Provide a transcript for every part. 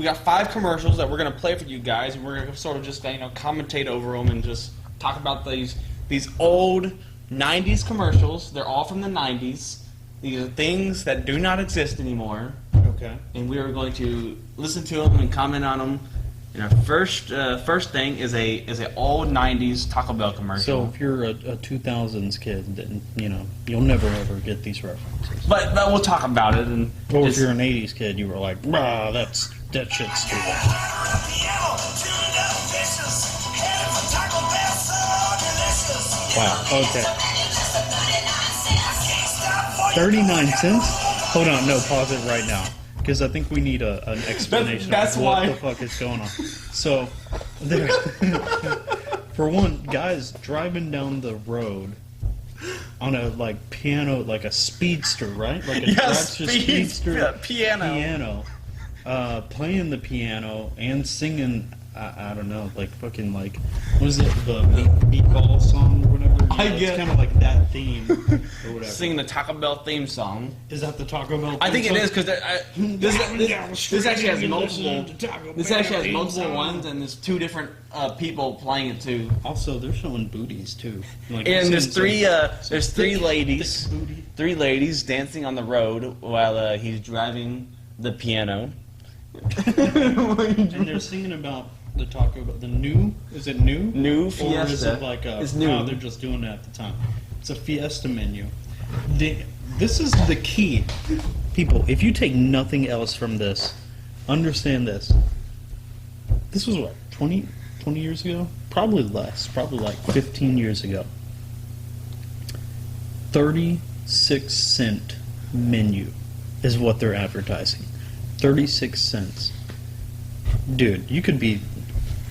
we got 5 commercials that we're gonna play for you guys, and we're gonna sort of just commentate over them and just talk about these old 90s commercials. They're all from the 90s. These are things that do not exist anymore. Okay. And we are going to listen to them and comment on them. And our first thing is a old 90s Taco Bell commercial. So if you're a 2000s kid, then you'll never ever get these references. But we'll talk about it. And or if you're an 80s kid, you were like, "Bruh, that shit's stupid." Wow. Okay. 39 cents? Hold on, no, pause it right now. Because I think we need an explanation that's of what why. the fuck is going on. So, there, for one, guys driving down the road on a piano, like a speedster, right? Like a Dragster speedster piano, playing the piano and singing. I don't know, what is it, the meatball song or whatever? It's kind of like that theme or whatever. Singing the Taco Bell theme song. Is that the Taco Bell theme I think song? it is, because this actually has multiple. This actually has multiple ones, and there's 2 different people playing it too. Also, they're showing booties too. And there's three ladies dancing on the road while he's driving the piano. And they're singing about the Taco Bell. Is it new? New Fiesta. Or is it it's new. Oh, they're just doing it at the time. It's a Fiesta menu. This is the key. People, if you take nothing else from this, understand this. This was what, 20 years ago? Probably less. Probably like 15 years ago. 36-cent menu is what they're advertising. 36 cents. Dude, you could be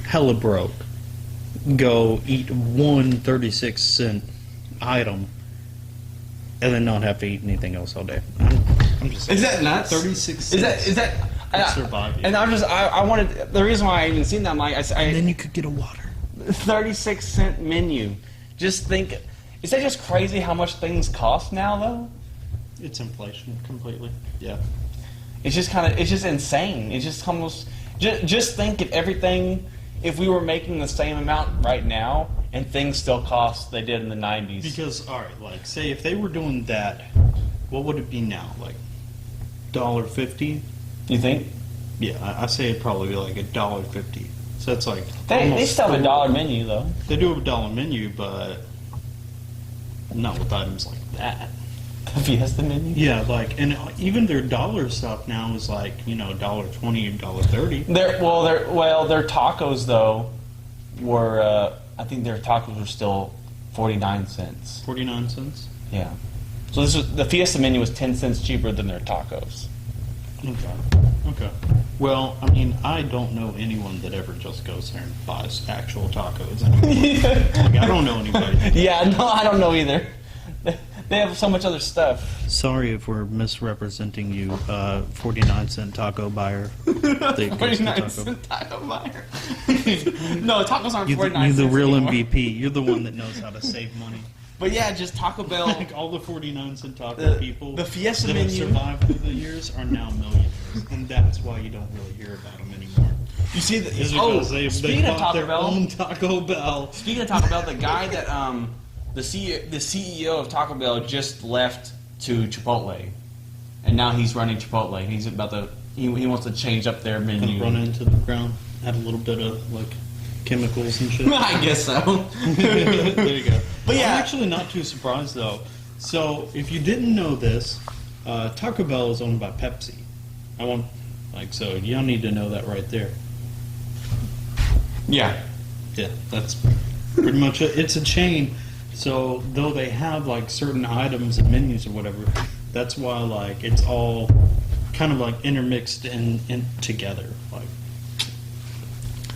hella broke. Go eat one 36-cent item and then not have to eat anything else all day. I'm just saying. Is that nuts? 36 cents. Is that survive you. And I wanted, the reason why I even seen that, and then you could get a water. 36-cent menu. Just think, is that just crazy how much things cost now though? It's inflation completely. Yeah. It's just insane. It's just almost, just think if we were making the same amount right now and things still cost they did in the 90s. Because, alright, say if they were doing that, what would it be now? Like $1.50? You think? Yeah, I say it'd probably be like $1.50. So that's like they still have a dollar menu though. They do have a dollar menu, but not with items like that. The Fiesta menu? Yeah, and even their dollar stuff now is like, $1.20 or $1.30. Their tacos though were, I think their tacos were still 49 cents. 49 cents? Yeah. So the Fiesta menu was 10 cents cheaper than their tacos. Okay. Well, I don't know anyone that ever just goes there and buys actual tacos anymore. I don't know anybody. Yeah, no, I don't know either. They have so much other stuff. Sorry if we're misrepresenting you, 49-cent taco buyer. 49-cent taco buyer. No, tacos aren't 49 cents You're the real anymore. MVP. You're the one that knows how to save money. But yeah, just Taco Bell. Like all the 49-cent taco people the Fiesta that menu have survived through the years are now millionaires. And that's why you don't really hear about them anymore. You see, They bought their own Taco Bell. Speaking of Taco Bell, the guy that the CEO of Taco Bell just left to Chipotle, and now he's running Chipotle. He's he wants to change up their menu. Run into the ground, add a little bit of chemicals and shit. I guess so. There you go. But yeah, I'm actually not too surprised though. So if you didn't know this, Taco Bell is owned by Pepsi. So y'all need to know that right there. Yeah, that's pretty much it. It's a chain. So though they have certain items and menus or whatever, that's why it's all kind of intermixed in together.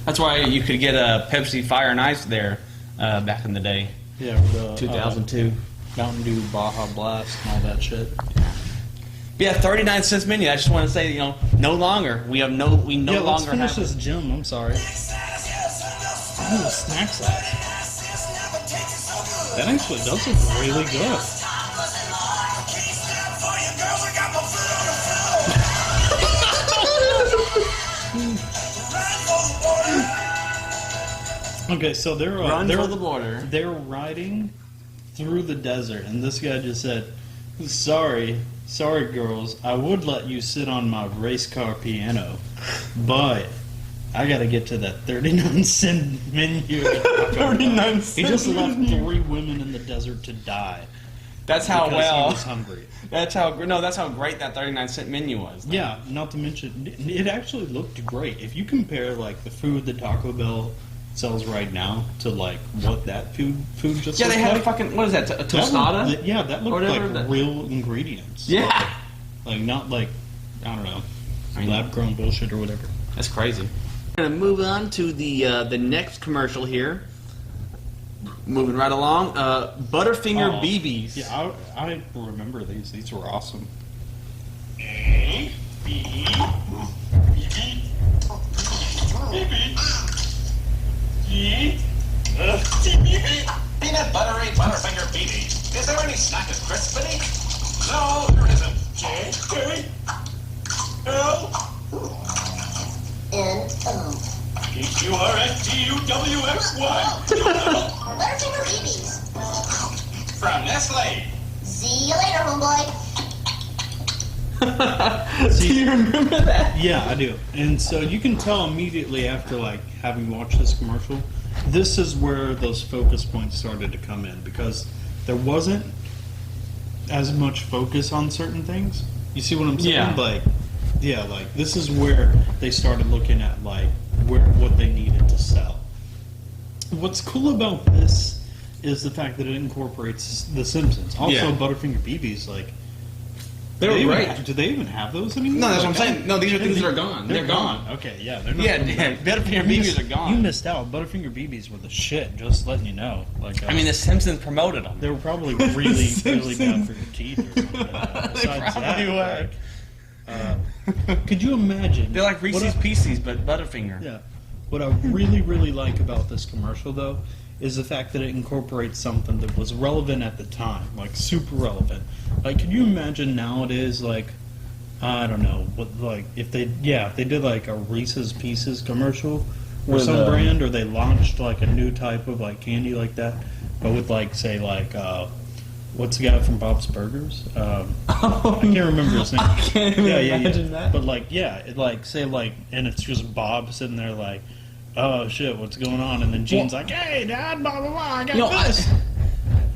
That's why you could get a Pepsi Fire and Ice there back in the day. Yeah, 2002. Mountain Dew, Baja Blast, and all that shit. Yeah, 39 cents menu. I just want to say, no longer. We no longer let's have. finish this gym. I'm sorry. Oh, the snacks app. That actually does look really good. Okay, so they're Run for the border. They're riding through the desert, and this guy just said, sorry girls, I would let you sit on my race car piano, but I gotta get to that 39-cent menu. 39 cents. He just left 3 women in the desert to die. That's how because well. he was hungry. That's how great that 39-cent menu was. Though. Yeah, not to mention, it actually looked great. If you compare like the food that Taco Bell sells right now to like what that food just Yeah, they had like. a fucking, what is that, a tostada? That looked like real ingredients. Yeah. Like not like, I don't know, lab grown bullshit or whatever. That's crazy. We're gonna move on to the next commercial here. Moving right along, Butterfinger BBs. Yeah, I remember these. These were awesome. A, B, BB, BB, G, BB. Peanut buttery Butterfinger BB. Is there any snack as crisp beneath? No, there isn't. J, K, L, N, O. P-Q-R-S-T-U-W-X-Y. Butterfinger BBs. From Nestle. See you later, homeboy. Do you remember that? Yeah, I do. And so you can tell immediately after like having watched this commercial, this is where those focus points started to come in because there wasn't as much focus on certain things. You see what I'm saying? Yeah. Like this is where they started looking at like what they needed to sell. What's cool about this is the fact that it incorporates The Simpsons. Also, Yeah. Butterfinger BBs, like They were great. Do they even have those anymore? No, that's Like, what I'm saying. No, these are things that are gone. They're gone. Okay, yeah, they're not. Yeah, coming back. Butterfinger BBs are gone. You missed out. Butterfinger BBs were the shit. Just letting you know. Like, I mean, The Simpsons promoted them. they were probably really, really bad for your teeth or something. Besides probably that, could you imagine? They're like Reese's Pieces, but Butterfinger. Yeah. What I really, really like about this commercial, though, is the fact that it incorporates something that was relevant at the time, like super relevant. Like, can you imagine nowadays, like, I don't know, what, like if they did like a Reese's Pieces commercial or some brand, or they launched like a new type of like candy like that, but with like say like what's the guy from Bob's Burgers? I can't remember his name. I can't even imagine that. But like it like say like, and it's just Bob sitting there like, oh shit, what's going on? And then Gene's like, hey Dad, blah blah blah, I got this.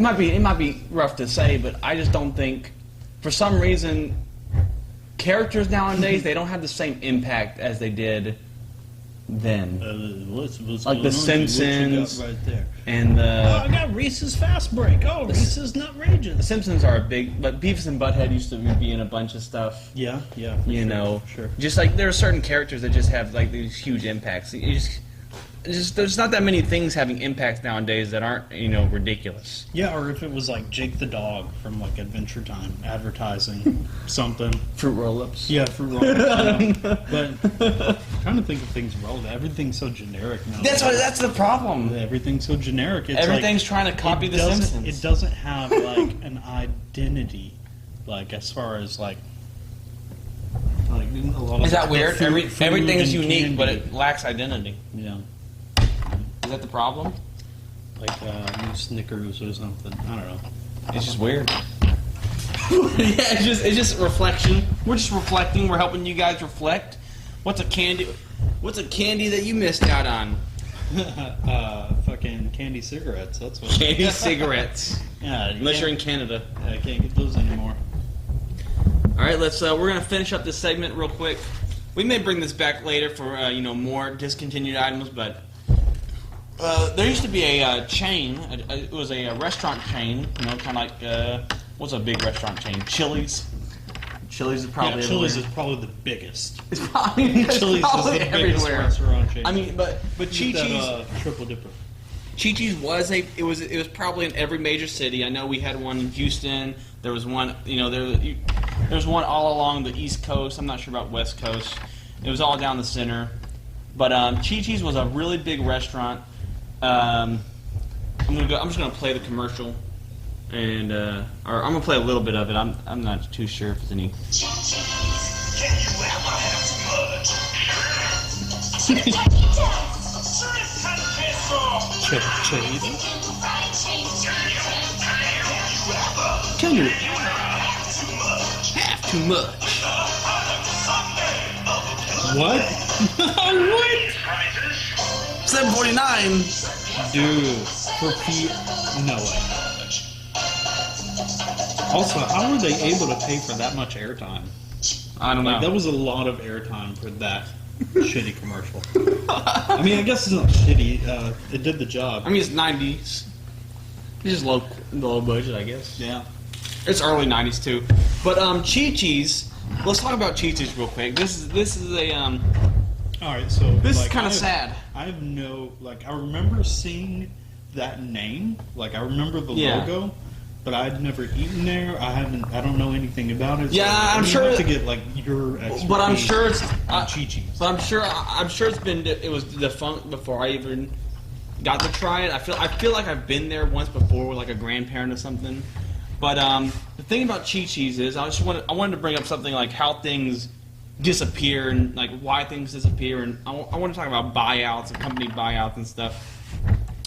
It might be rough to say, but I just don't think, for some reason, characters nowadays they don't have the same impact as they did then. What's Like The Simpsons right there. And I got Reese's Fast Break. Oh, Reese's The Nutrageous. Simpsons are a big, but Beavis and Butthead used to be in a bunch of stuff. Yeah. You know, sure. just like there are certain characters that just have like these huge impacts. There's not that many things having impacts nowadays that aren't, you know, ridiculous. Yeah, or if it was like Jake the Dog from like Adventure Time advertising something. Fruit roll-ups. Yeah, Fruit Roll-Ups. But I'm trying to think of things relevant. Everything's so generic now. That's the problem. Everything's so generic. It's Everything's like, trying to copy it The doesn't- Simpsons. It doesn't have like an identity, like as far as like a lot of Is that weird? food Everything is and unique, candy. but it lacks identity. Yeah. Is that the problem? Like new Snickers or something. I don't know. It's just weird. Yeah, it's just reflection. We're just reflecting. We're helping you guys reflect. What's a candy that you missed out on? Fucking candy cigarettes. That's what. Candy cigarettes. Yeah. Unless you're in Canada. I can't get those anymore. All right, let's. We're gonna finish up this segment real quick. We may bring this back later for more discontinued items, but there used to be a chain. It was a restaurant chain. You know, kind of like what's a big restaurant chain? Chili's. Chili's is probably Chili's everywhere. is probably the biggest. It's probably Chili's is the biggest everywhere. restaurant chain. I mean, but Get Chi-Chi's. that, triple dipper. Chi-Chi's was probably in every major city. I know we had one in Houston. There was one, there's one all along the East Coast. I'm not sure about West Coast. It was all down the center. But Chi-Chi's was a really big restaurant. I'm just gonna play the commercial, and or I'm gonna play a little bit of it. I'm not too sure if it's any. Can you ever have some mud? Shrimp and queso. Chahita? Can you Half too much. what? What? 749. Dude, no way. Also, how were they able to pay for that much airtime? I don't Like, know. that was a lot of airtime for that shitty commercial. I mean, I guess it's not shitty. It did the job. I mean, it's 90s. It's just low budget, I guess. Yeah. It's early 90s too. But Chi-Chi's. Let's talk about Chi-Chi's real quick. This is a All right, so This is like, kind I of have- sad. I have no like. I remember seeing that name. Like, I remember the Yeah. logo, but I'd never eaten there. I don't know anything about it. So Yeah, I'm you sure- have to get like your expertise. But I'm sure it's. on Chi-Chi's. But I'm sure it was defunct before I even got to try it. I feel like I've been there once before with like a grandparent or something. But the thing about Chi-Chi's is I wanted to bring up something like how things disappear and like why things disappear, and I want to talk about buyouts and company buyouts and stuff.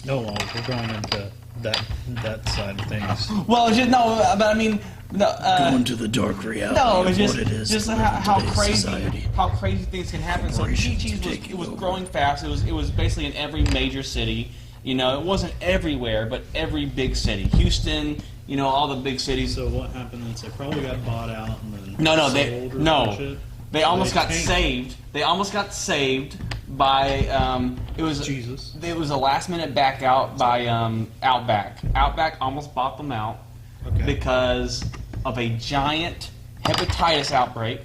No, well, we're going into that side of things. Well, it's just, no, but I mean, no, Going to the dark reality no, of it's just what it is just to live how in today's crazy society. how crazy things can happen. So Corporations Chi-Chi's are was taking over. growing fast. It was basically in every major city. You know, it wasn't everywhere, but every big city, Houston. You know, all the big cities. So what happened is they probably got bought out and then No, sold they or some no, shit. they almost They got tanked. saved. They almost got saved by it was Jesus. It was a last minute back out by Outback. Outback almost bought them out Okay. because of a giant hepatitis outbreak.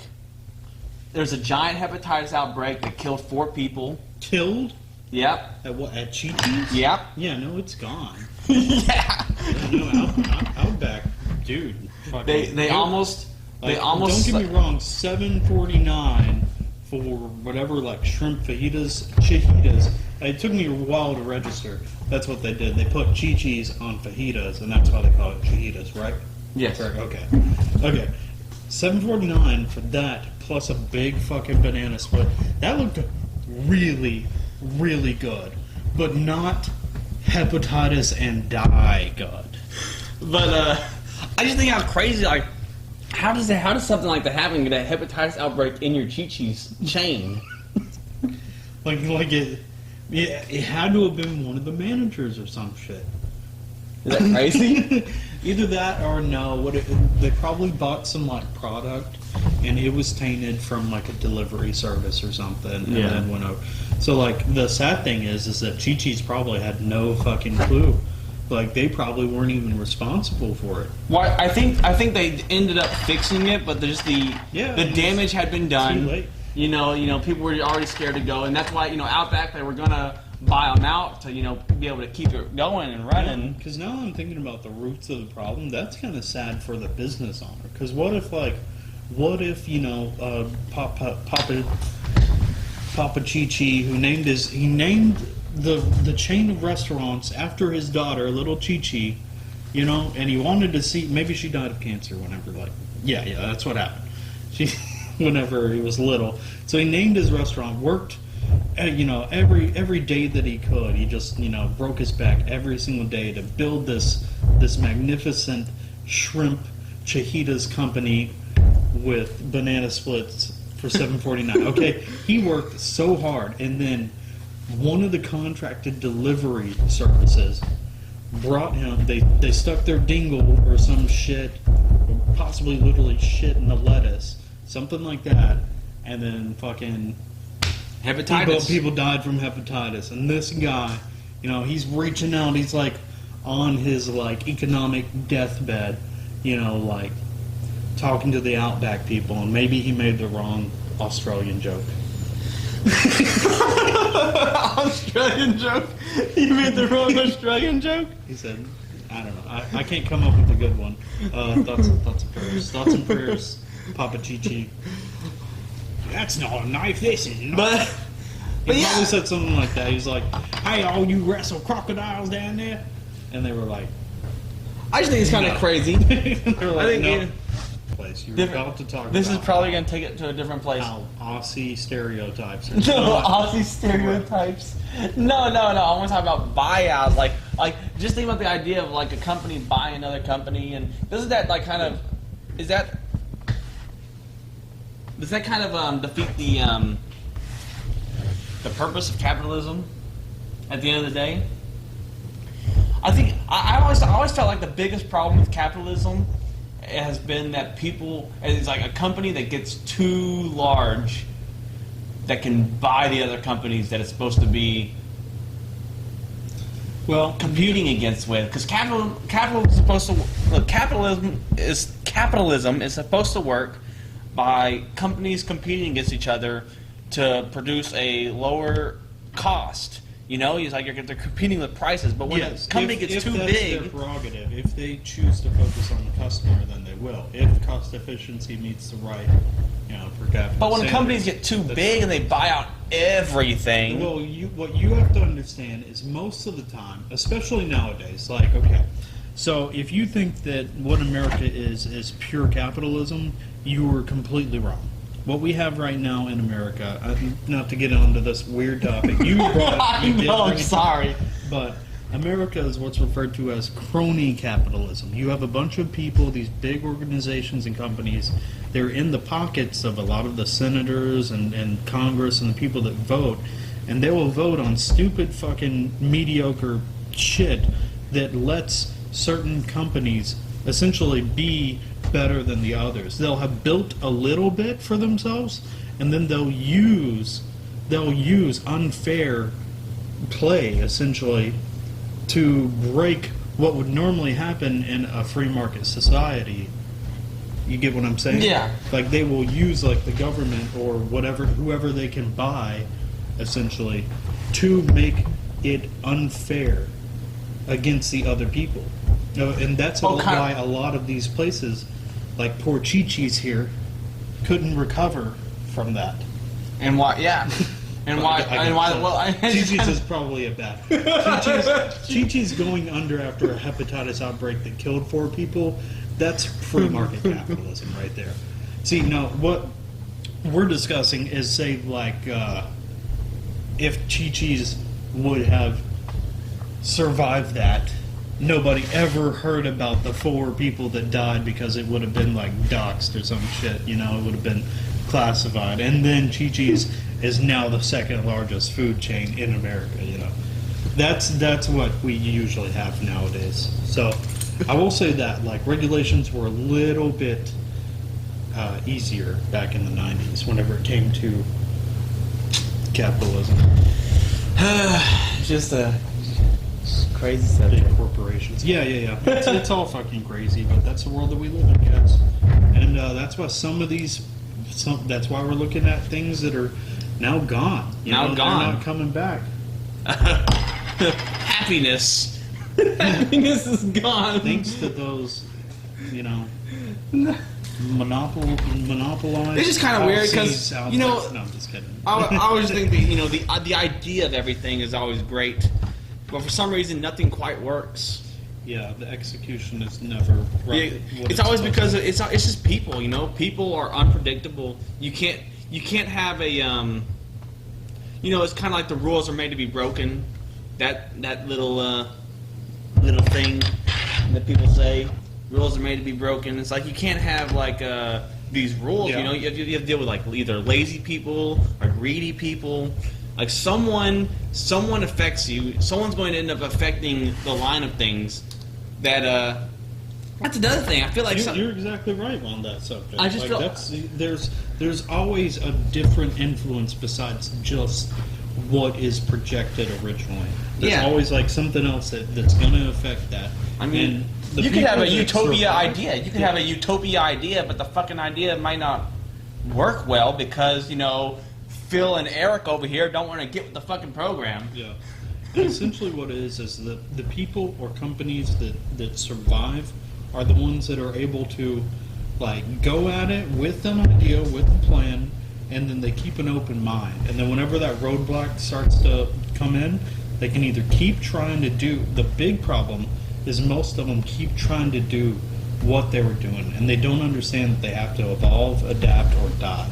There's a giant hepatitis outbreak that killed 4 people. Killed Yep. at what? At Chi-Chi's? Yep. Yeah, no, it's gone. Yeah. No, Outback, dude. fucking- They almost Like, almost Don't get me wrong. $7.49 for whatever, like shrimp fajitas, chihitas. It took me a while to register. That's what they did. They put Chi-Chi's on fajitas, and that's why they call it chihitas, right? Yes. Correct. Okay. Okay. $7.49 for that plus a big fucking banana split. That looked really, really good, but not hepatitis and die good. But I just think how crazy, like, how does something like that happen? Get a hepatitis outbreak in your Chi-Chi's chain? Like it had to have been one of the managers or some shit. Is that crazy? Either that or no. They probably bought some like product and it was tainted from like a delivery service or something, and Yeah. then went over. So like the sad thing is that Chi-Chi's probably had no fucking clue. Like they probably weren't even responsible for it. Well, I think they ended up fixing it, but just the damage had been done. Too late. You know, people were already scared to go, and that's why Outback they were gonna buy them out to be able to keep it going and running. Because now I'm thinking about the roots of the problem. That's kind of sad for the business owner. Because what if Papa Chi-Chi, who named the chain of restaurants after his daughter, little Chi-Chi, and he wanted to see, maybe she died of cancer whenever, yeah, that's what happened. Whenever he was little. So he named his restaurant, worked, every day that he could. He just, broke his back every single day to build this magnificent shrimp chihitas company with banana splits for $7.49. Okay, he worked so hard, and then one of the contracted delivery services brought him. They stuck their dingle or some shit, or possibly literally shit in the lettuce, something like that, and then fucking Hepatitis. people died from hepatitis. And this guy, he's reaching out. He's like on his like economic deathbed, like talking to the Outback people, and maybe he made the wrong Australian joke. Australian joke? You made the wrong Australian joke? He said, I don't know. I can't come up with a good one. Thoughts and prayers. Thoughts and prayers, Papa Chi-Chi. That's not a knife, this is not. But He yeah. probably said something like that. He's like, hey, all you wrestle crocodiles down there? And they were like, I just think it's kind of No. crazy. they were like, I think no. place. You're Different- about to talk This is about probably going to take it to a different place. how Aussie stereotypes are No, not Aussie stereotypes. No. I want to talk about buyouts. Like, just think about the idea of like a company buying another company, and does that like kind of, does that kind of defeat the purpose of capitalism? At the end of the day, I think I always felt like the biggest problem with capitalism has been that people, it's like a company that gets too large that can buy the other companies that it's supposed to be competing against with, because capitalism is supposed to look, capitalism is supposed to work by companies competing against each other to produce a lower cost. You know, it's like they're competing with prices, but when a company gets too that's big, their prerogative. If they choose to focus on the customer, then they will. If cost efficiency meets the right, per capita. but when standards, companies get too that's big and they buy out everything, Well, what you have to understand is most of the time, especially nowadays, like, okay, so if you think that what America is pure capitalism, you are completely wrong. What we have right now in America, not to get onto this weird topic, you brought it. I'm sorry. But America is what's referred to as crony capitalism. You have a bunch of people, these big organizations and companies, they're in the pockets of a lot of the senators and Congress and the people that vote, and they will vote on stupid fucking mediocre shit that lets certain companies essentially be better than the others. They'll have built a little bit for themselves, and then they'll use unfair play essentially to break what would normally happen in a free market society. You get what I'm saying? Yeah. Like they will use like the government or whoever they can buy essentially to make it unfair against the other people. And that's why a lot of these places, like poor Chi-Chi's here, couldn't recover from that. And why? Yeah. And why? Well, Chi-Chi's is probably a bad. Chi-Chi's going under after a hepatitis outbreak that killed 4 people. That's free market capitalism right there. See, now what we're discussing is, say, like if Chi-Chi's would have survived that, nobody ever heard about the 4 people that died because it would have been like doxed or some shit, it would have been classified. And then Chi-Chi's is now the 2nd largest food chain in America, That's what we usually have nowadays. So I will say that, like, regulations were a little bit easier back in the 90s whenever it came to capitalism. just a crazy subject. Big corporations. Yeah. It's all fucking crazy, but that's the world that we live in, guys. And that's why that's why we're looking at things that are now gone. Gone. They're not coming back. Happiness. Happiness is gone. Thanks to those, monopolized. It's just kind of weird because, No, I'm just kidding. I always think that, the idea of everything is always great, but for some reason nothing quite works. Yeah, the execution is never right. Yeah, it's always because it's just people. People are unpredictable. You can't have a it's kind of like the rules are made to be broken. That little thing that people say, rules are made to be broken. It's like you can't have like these rules. Yeah. You have to deal with like either lazy people or greedy people. Like someone affects you. Someone's going to end up affecting the line of things. That's another thing. I feel like you're exactly right on that subject. I just feel there's always a different influence besides just what is projected originally. There's always like something else that's going to affect that. I mean, you could have a utopia idea. You could have a utopia idea, but the fucking idea might not work well because Phil and Eric over here don't want to get with the fucking program. Yeah. And essentially what it is that the people or companies that survive are the ones that are able to like go at it with an idea, with a plan, and then they keep an open mind. And then whenever that roadblock starts to come in, they can either keep trying to do, the big problem is most of them keep trying to do what they were doing, and they don't understand that they have to evolve, adapt, or die.